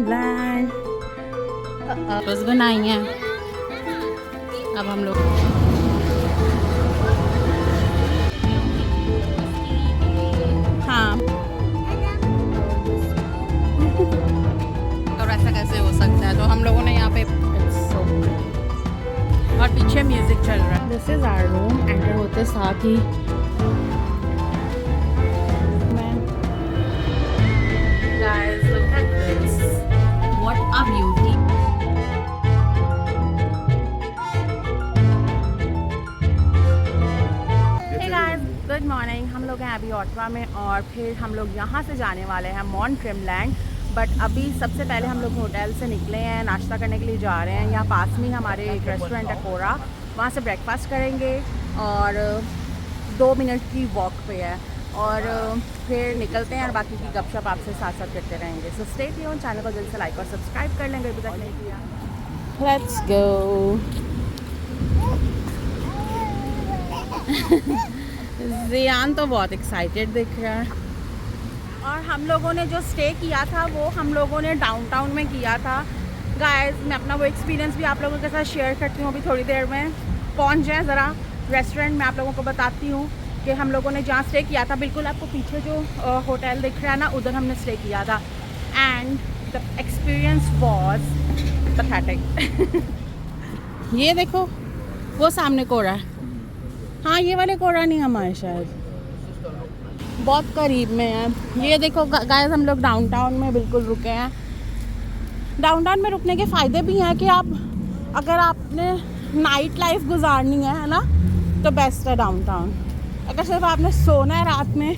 Dreamland बस बनाई हैं। अब हम लोग हाँ और ऐसा कैसे हो सकता है, तो हम लोगों ने यहाँ पे और पीछे म्यूजिक चल रहा है। This is our room. Enter होते साथ ही guys look at this, what a beauty। hey guys good morning. हम लोग हैं अभी ऑटवा में और फिर हम लोग यहाँ से जाने वाले हैं माउंट ड्रीमलैंड। बट अभी सबसे पहले हम लोग होटल से निकले हैं, नाश्ता करने के लिए जा रहे हैं। यहाँ पास में हमारे एक रेस्टोरेंट है कोरा, वहाँ से ब्रेकफास्ट करेंगे और 2 मिनट की वॉक पे है और फिर निकलते हैं और बाकी की गपशप आपसे साथ साथ करते रहेंगे। सो स्टे ट्यून्ड, चैनल को जल्दी से लाइक और सब्सक्राइब कर लेंगे अभी तक नहीं किया। Let's go. जियान तो बहुत एक्साइटेड दिख रहा है। और हम लोगों ने जो स्टे किया था वो हम लोगों ने डाउनटाउन में किया था। गाइस मैं अपना वो एक्सपीरियंस भी आप लोगों के साथ शेयर करती हूँ। अभी थोड़ी देर में पहुँच जाएँ ज़रा रेस्टोरेंट में, आप लोगों को बताती हूँ कि हम लोगों ने जहाँ स्टे किया था। बिल्कुल आपको पीछे जो होटल दिख रहा है ना, उधर हमने स्टे किया था and the experience was pathetic. ये देखो वो सामने कोरा है। हाँ ये वाले कोरा नहीं हमारे शायद, बहुत करीब में है। ये देखो गाइस हम लोग डाउनटाउन में बिल्कुल रुके हैं। डाउनटाउन में रुकने के फ़ायदे भी हैं कि आप अगर आपने नाइट लाइफ गुजारनी है ना, तो बेस्ट है डाउनटाउन। अगर सिर्फ आपने सोना है रात में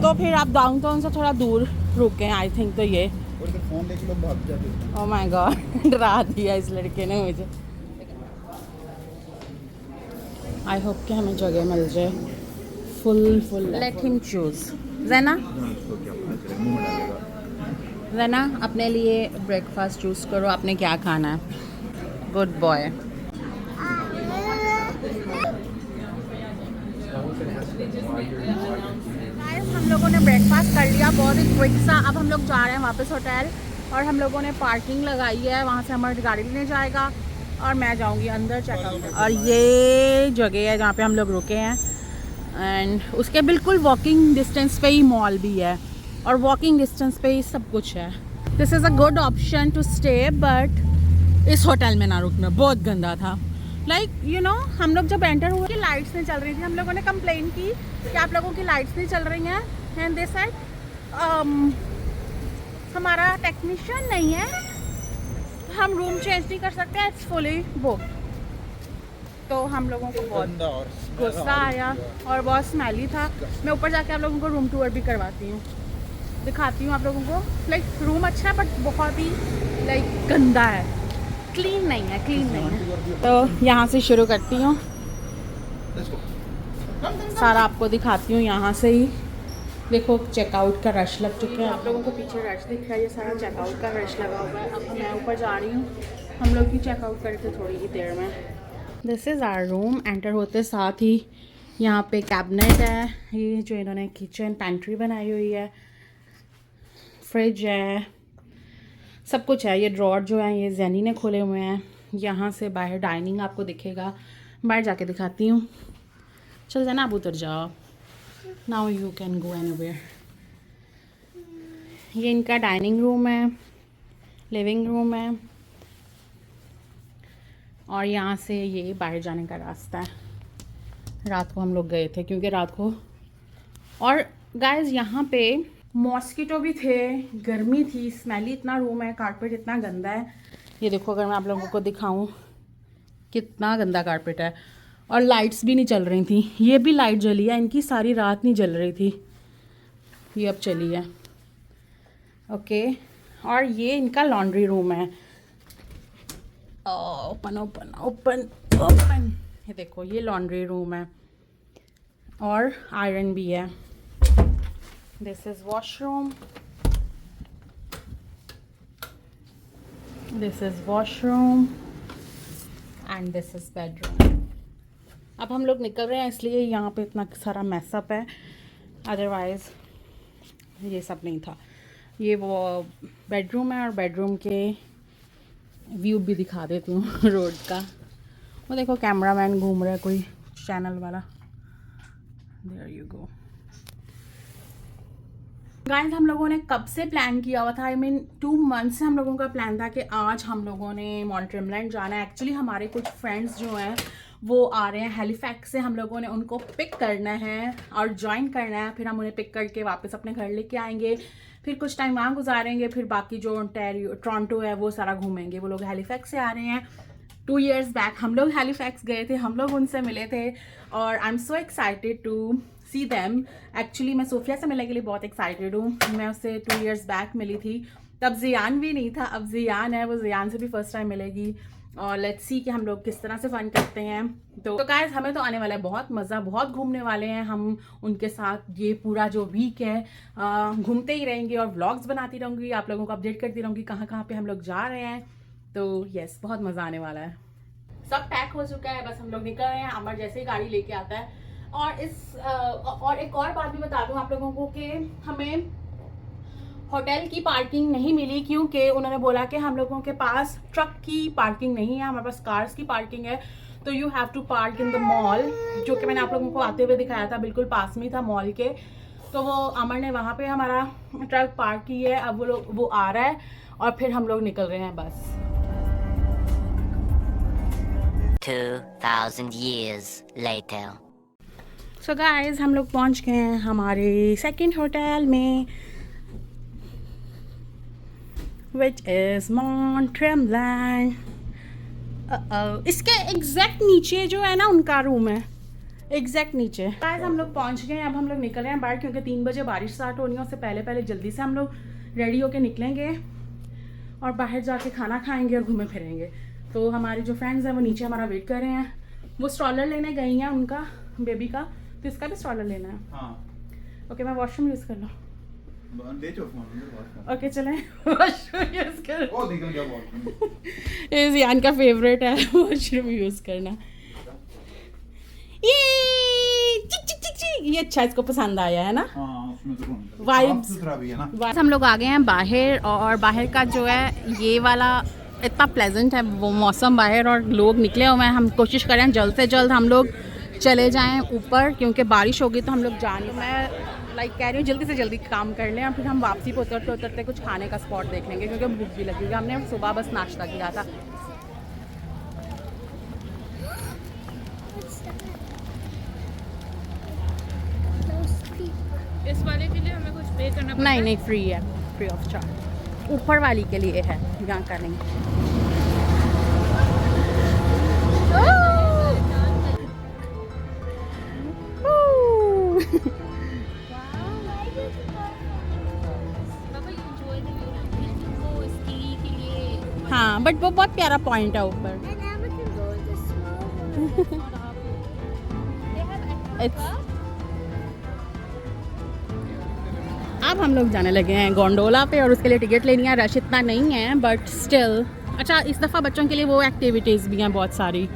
तो फिर आप डाउनटाउन से थोड़ा दूर रुके हैं आई थिंक। तो ये फोन लेके लोग भाग जाते हैं। ओह माय गॉड डरा दिया इस लड़के ने मुझे। आई होप कि हमें जगह मिल जाए। Full let him choose. ज़ैना ज़ैना अपने लिए ब्रेकफास्ट चूज़ करो, आपने क्या खाना है। Good boy. हम लोगों ने ब्रेकफास्ट कर लिया बहुत ही क्विक सा। अब हम लोग जा रहे हैं वापस होटल और हम लोगों ने पार्किंग लगाई है, वहाँ से हमारी गाड़ी लेने जाएगा और मैं जाऊँगी अंदर चेकआउट। और ये जगह है जहाँ पे हम लोग रुके हैं एंड उसके बिल्कुल वॉकिंग डिस्टेंस पे ही मॉल भी है और वॉकिंग डिस्टेंस पे ही सब कुछ है। This is a good option to stay, but इस होटल में ना रुकना, बहुत गंदा था। लाइक यू नो हम लोग जब एंटर हुए कि लाइट्स नहीं चल रही थी। हम लोगों ने कंप्लेन की कि आप लोगों की लाइट्स नहीं चल रही हैं एंड दे सेड हमारा टेक्नीशियन नहीं है, हम रूम चेंज नहीं कर सकते, इट्स फुली बुक। तो हम लोगों को बहुत गुस्सा आया और बहुत स्मेली था। मैं ऊपर जाके आप लोगों को रूम टूर भी करवाती हूँ, दिखाती हूँ आप लोगों को। लाइक रूम अच्छा है बट बहुत ही लाइक गंदा है, क्लीन नहीं है, क्लीन नहीं है। तो यहाँ से शुरू करती हूँ, सारा आपको दिखाती हूँ यहाँ से ही। देखो चेकआउट का रश लग चुका है, आप लोगों को पीछे रश दिख रहा है, ये सारा चेकआउट का रश लगा हुआ है। अब मैं ऊपर जा रही हूँ, हम लोग भी चेकआउट करते थोड़ी ही देर में। This is our room. Enter होते साथ ही यहाँ पे कैबिनेट है, ये जो इन्होंने किचन पैंट्री बनाई हुई है, फ्रिज है, सब कुछ है। ये ड्रॉर जो है ये जैनी ने खोले हुए हैं। यहाँ से बाहर डाइनिंग आपको दिखेगा, बाहर जाके दिखाती हूँ। चल जाना, आप उतर जाओ। Now you can go anywhere. ये इनका डाइनिंग रूम है, लिविंग रूम है और यहाँ से ये बाहर जाने का रास्ता है। रात को हम लोग गए थे क्योंकि रात को, और गाइस यहाँ पे मॉस्किटो भी थे, गर्मी थी, स्मेली इतना रूम है, कारपेट इतना गंदा है। ये देखो अगर मैं आप लोगों को दिखाऊं कितना गंदा कारपेट है और लाइट्स भी नहीं चल रही थी। ये भी लाइट जली है, इनकी सारी रात नहीं जल रही थी, ये अब चली है। ओके और ये इनका लॉन्ड्री रूम है। ओपन ओपन ओपन ओपन, ये देखो ये लॉन्ड्री रूम है और आयरन भी है। This is washroom, this is washroom and this is bedroom. अब हम लोग निकल रहे हैं इसलिए यहाँ पे इतना सारा मैसअप है, अदरवाइज ये सब नहीं था। ये वो बेडरूम है और बेडरूम के व्यू भी दिखा देती हूँ रोड का। वो देखो कैमरामैन घूम रहा है कोई चैनल वाला। देयर यू गो गाइस, हम लोगों ने कब से प्लान किया हुआ था, आई मीन 2 मंथ से हम लोगों का प्लान था कि आज हम लोगों ने माउंट ट्रिमलैंड जाना है। एक्चुअली हमारे कुछ फ्रेंड्स जो हैं वो आ रहे हैं हैलिफैक्स से, हम लोगों ने उनको पिक करना है और ज्वाइन करना है। फिर हम उन्हें पिक करके वापस अपने घर लेके आएंगे, फिर कुछ टाइम वहाँ गुजारेंगे, फिर बाकी जो टोरंटो है वो सारा घूमेंगे। वो लोग हैलिफैक्स से आ रहे हैं। 2 years बैक हम लोग हैलिफैक्स गए थे, हम लोग उनसे मिले थे और I am so excited to see them. Actually मैं सोफिया से मिलने के लिए बहुत एक्साइटेड हूँ। मैं उससे 2 years बैक मिली थी, तब जियान भी नहीं था, अब जियान है, वो जियान से भी फर्स्ट टाइम मिलेगी। और लेट्स सी कि हम लोग किस तरह से फन करते हैं। तो गाइस हमें तो आने वाला है बहुत मज़ा, बहुत घूमने वाले हैं हम उनके साथ। ये पूरा जो वीक है घूमते ही रहेंगे और व्लॉग्स बनाती रहूँगी, आप लोगों को अपडेट करती रहूँगी कहाँ कहाँ पे हम लोग जा रहे हैं। तो यस, बहुत मज़ा आने वाला है। सब पैक हो चुका है, बस हम लोग निकल रहे हैं। अमर जैसे ही गाड़ी लेके आता है। और और एक और बात भी बता दूं आप लोगों को कि हमें होटल की पार्किंग नहीं मिली, क्योंकि उन्होंने बोला कि हम लोगों के पास ट्रक की पार्किंग नहीं है, हमारे पास कार्स की पार्किंग है। तो you have to park in the mall, जो कि मैंने आप लोगों को आते हुए दिखाया था, बिल्कुल पास में था मॉल के। तो वो अमर ने वहाँ पे हमारा ट्रक पार्क की है। अब वो आ रहा है और फिर हम लोग निकल रहे हैं बस। 2000 years later. सो गाइस हम लोग पहुंच गए हैं हमारे सेकंड होटल में, विच इज़ माउंट ट्रिमलैंड। इसके एग्जैक्ट नीचे जो है ना उनका रूम है, एग्जैक्ट नीचे। गाइस हम लोग पहुंच गए हैं, अब हम लोग निकल रहे हैं बाहर, क्योंकि 3 बजे बारिश स्टार्ट होनी है। उससे पहले पहले जल्दी से हम लोग रेडी होके निकलेंगे और बाहर जाके खाना खाएंगे और घूमे फिरेंगे। तो हमारी जो फ्रेंड्स हैं वो नीचे हमारा वेट कर रहे हैं। वो स्ट्रॉलर लेने गई हैं उनका बेबी का, तो इसका भी स्ट्रॉलर लेना है। हाँ। ओके, मैं वॉशरूम यूज़ कर लूँ? ले जाओ फोन। ओके चलें वॉशरूम यूज़ कर। ओ निकल गया वॉशरूम। ये जियान का फेवरेट है वॉशरूम यूज़ करना। ये चिक चिक चिक चिक, ये अच्छा इसको पसंद आया है ना। हाँ, उसमें तो कौन वाइब्स साफ सुथरा भी है ना। हम लोग आ गए हैं बाहर, और बाहर का जो है ये वाला इतना प्लेजेंट है वो मौसम बाहर, और लोग निकले हुए हैं। हम कोशिश करें जल्द से जल्द हम लोग चले जाएं ऊपर, क्योंकि बारिश होगी तो हम लोग जा नहीं। मैं लाइक कह रही हूँ जल्दी से जल्दी काम कर लें और फिर हम वापसी पे उतरते उतरते कुछ खाने का स्पॉट देख लेंगे, क्योंकि भूख भी लगेगी। हमने सुबह बस नाश्ता किया था। इस वाले के लिए हमें कुछ पे करना पड़ता नहीं, फ्री है, फ्री ऑफ चार्ज। ऊपर वाली के लिए है, यहाँ का नहीं। हाँ, बट वो बहुत प्यारा पॉइंट है ऊपर। अब हम लोग जाने लगे हैं गोंडोला पे, और उसके लिए टिकट लेनी है। रश इतना नहीं है बट स्टिल अच्छा। इस दफ़ा बच्चों के लिए वो एक्टिविटीज़ भी हैं बहुत सारी।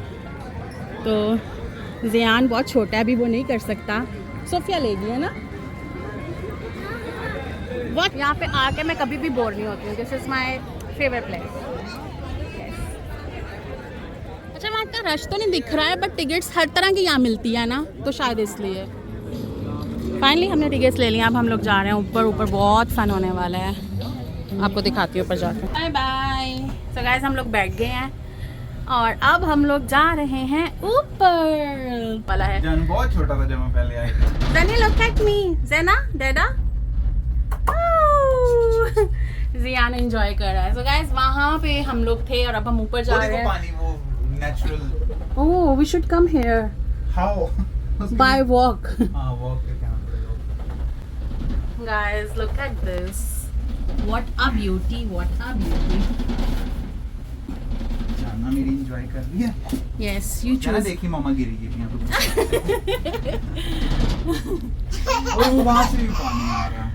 तो जियान बहुत छोटा है अभी, वो नहीं कर सकता। सोफिया लेगी है ना। बहुत यहाँ पे आके मैं कभी भी बोर नहीं होती हूँ। This is my favourite place. अच्छा, वहाँ का रश तो नहीं दिख रहा है, बट टिकट्स हर तरह की यहाँ मिलती है ना, तो शायद इसलिए। फाइनली हमने टिकट्स ले लिया। अब हम लोग जा रहे हैं ऊपर। ऊपर बहुत फन होने वाला है, आपको दिखाती हूँ ऊपर जाकर। Bye bye. सो गाइस हम लोग बैठ गए हैं और अब हम लोग जा रहे हैं ऊपर वाला है। जान बहुत छोटा था जब मैं पहले आई थी। Zenny, look at me. Zena, Dada. Jiyan enjoy कर रहा है। सो गाइस वहाँ पे हम लोग थे और अब हम ऊपर जा रहे हैं। पानी वो natural. Oh, we should come here how by walk. हाँ, वॉक करके हम Guys, look at this. What a beauty, what a beauty. जाना मेरी एंजॉय कर रही है। Yes, you जाना choose. देखी मामा गिरी यहाँ पे। और वो वहाँ से भी पानी आ रहा है।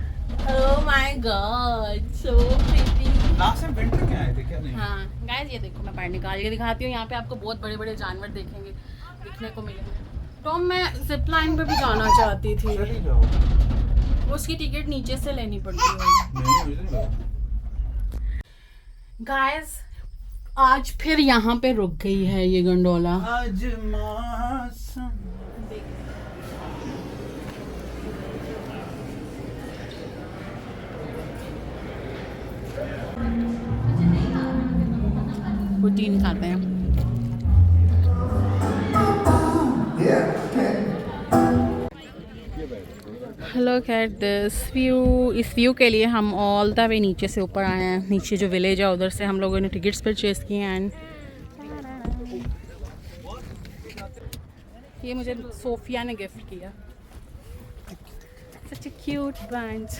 Oh my God, so pretty. Last time winter में आए थे क्या? नहीं। हाँ गाइस, ये देखो मैं बाहर निकाल के दिखाती हूँ। यहाँ पे आपको बहुत बड़े बड़े जानवर दिखने को मिलेंगे। तो मैं जिप लाइन पे भी जाना चाहती थी। चली जाओ। उसकी टिकट नीचे से लेनी पड़ती है नहीं मुझे नहीं पता। गाइस आज फिर यहाँ पे रुक गई है ये गंडोला। आज मौसम प्रोटीन खाते हैं। हेलो खैर इस व्यू के लिए हम ऑल द वे नीचे से ऊपर आए हैं। नीचे जो विलेज है उधर से हम लोगों ने टिकट्स परचेज किए हैं। एंड ये मुझे सोफिया ने गिफ्ट किया। Such a cute bunch.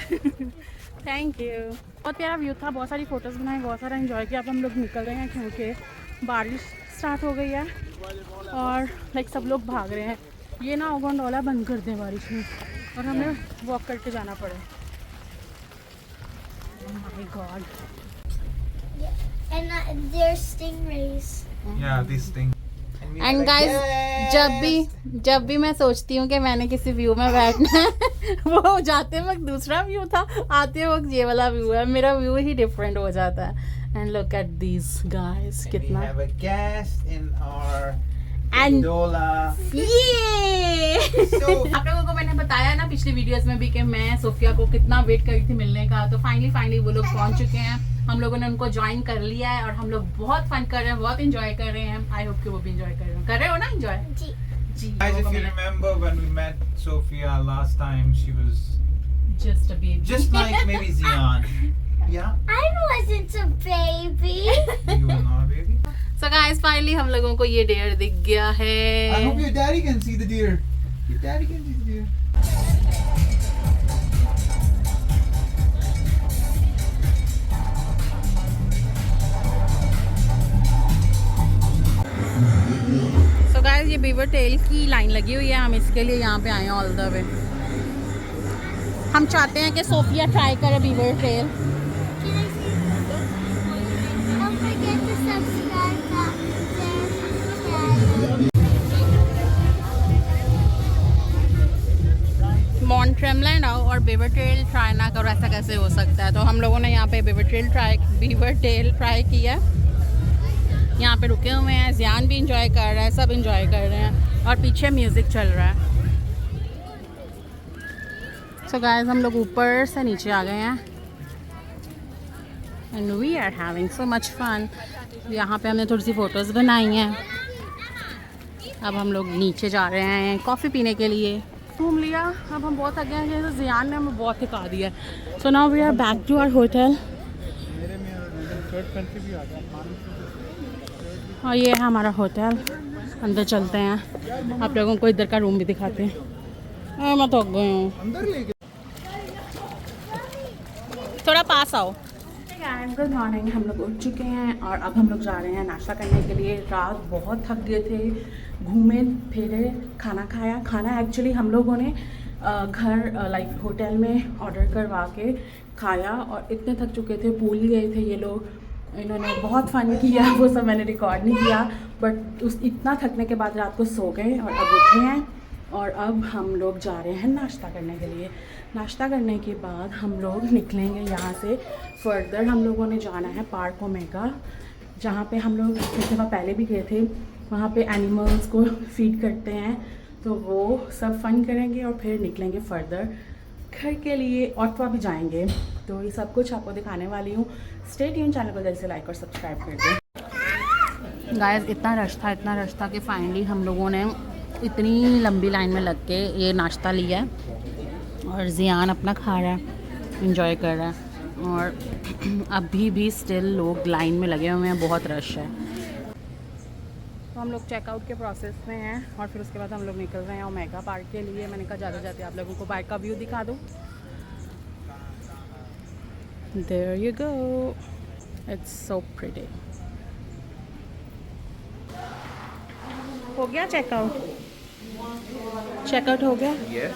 Thank you. बहुत प्यारा व्यू था, बहुत सारी फ़ोटोज़ बनाए, बहुत सारा एंजॉय किया। अब हम लोग निकल रहे हैं क्योंकि बारिश स्टार्ट हो गई है और लाइक सब लोग भाग रहे हैं। ये ना गोंडोला बंद कर दें बारिश में और हमें वॉक करके जाना पड़े। Oh my God. And there's stingrays. Yeah, this thing. And guys जब भी मैं सोचती हूँ कि मैंने किसी व्यू में बैठना है वो जाते वक्त दूसरा व्यू था, आते वक्त ये वाला व्यू है। मेरा व्यू ही डिफरेंट हो जाता है। And look at these guys, कितना We have a guest in our And- gondola. So आप लोगों को मैंने बताया ना पिछली वीडियोस में भी कि मैं सोफिया को कितना वेट कर रही थी मिलने का। तो फाइनली वो लोग पहुंच चुके हैं। हम लोगों ने उनको ज्वाइन कर लिया है और हम लोग बहुत फन कर रहे हैं, बहुत इंजॉय कर रहे हैं। आई होप कि वो भी इंजॉय कर रहे हो ना एंजॉय Gee, जी। guys, if you remember when we met Sophia last time, she was just a baby, just like maybe Zion. Yeah, I wasn't a baby. you were not a baby. So guys finally हम लोगों को ये dare दिख गया I है। hope your daddy can see the deer. Your daddy can see the deer. So guys ये beaver tell की line लगी हुई है, हम इसके लिए यहाँ पे आए हैं ऑल द वे। हम चाहते हैं कि सोफिया ट्राई करे beaver tail. Can I see? Don't forget to subscribe to Mont Tremblant आओ और बीवर टेल ट्राई ना करो, ऐसा कैसे हो सकता है। तो हम लोगों ने यहाँ पे बीवर टेल ट्राई किया। यहाँ पे रुके हुए हैं, जियान भी इंजॉय कर रहा है, सब इंजॉय कर रहे हैं और पीछे म्यूज़िक चल रहा है। सो गाइस हम लोग ऊपर से नीचे आ गए हैं and we are having so much fun. यहाँ पे हमने थोड़ी सी फ़ोटोज़ बनाई हैं। अब हम लोग नीचे जा रहे हैं कॉफ़ी पीने के लिए। घूम लिया, अब हम बहुत थक गए हैं। जैसे जियान ने हमें बहुत थका दिया है। So now we are back to our hotel. और ये है हमारा होटल। अंदर चलते हैं, आप लोगों को इधर का रूम भी दिखाते हैं। मैं थक गई हूँ, थोड़ा पास आओ। गुड मॉर्निंग, हम लोग उठ चुके हैं और अब हम लोग जा रहे हैं नाश्ता करने के लिए। रात बहुत थक गए थे, घूमे फिरे, खाना खाया। खाना एक्चुअली हम लोगों ने घर लाइक होटल में ऑर्डर करवा के खाया और इतने थक चुके थे, भूल गए थे ये लोग। इन्होंने बहुत फ़न किया, वो सब मैंने रिकॉर्ड नहीं किया, बट उस इतना थकने के बाद रात को सो गए और अब उठे हैं। और अब हम लोग जा रहे हैं नाश्ता करने के लिए। नाश्ता करने के बाद हम लोग निकलेंगे यहाँ से। फर्दर हम लोगों ने जाना है पार्क ओमेगा, जहाँ पे हम लोग एक दफ़ा पहले भी गए थे। वहाँ पे एनिमल्स को फीड करते हैं, तो वो सब फन करेंगे और फिर निकलेंगे फर्दर घर के लिए। ऑटवा भी जाएंगे, तो ये सब कुछ आपको दिखाने वाली हूँ। स्टे ट्यून, चैनल को जल्दी से लाइक और सब्सक्राइब कर दें। गाइस इतना रश था कि फाइनली हम लोगों ने इतनी लंबी लाइन में लग के ये नाश्ता लिया है और जियान अपना खा रहा है, एंजॉय कर रहा है। और अभी भी स्टिल लोग लाइन में लगे हुए हैं, बहुत रश है। तो हम लोग चेकआउट के प्रोसेस में हैं और फिर उसके बाद हम लोग निकल रहे हैं ओमेगा पार्क के लिए। मैंने कहा ज़्यादा जाते आप लोगों को बाहर का व्यू दिखा दूँ। There you go, it's so pretty. हो गया चेकआउट हो गया? Yes.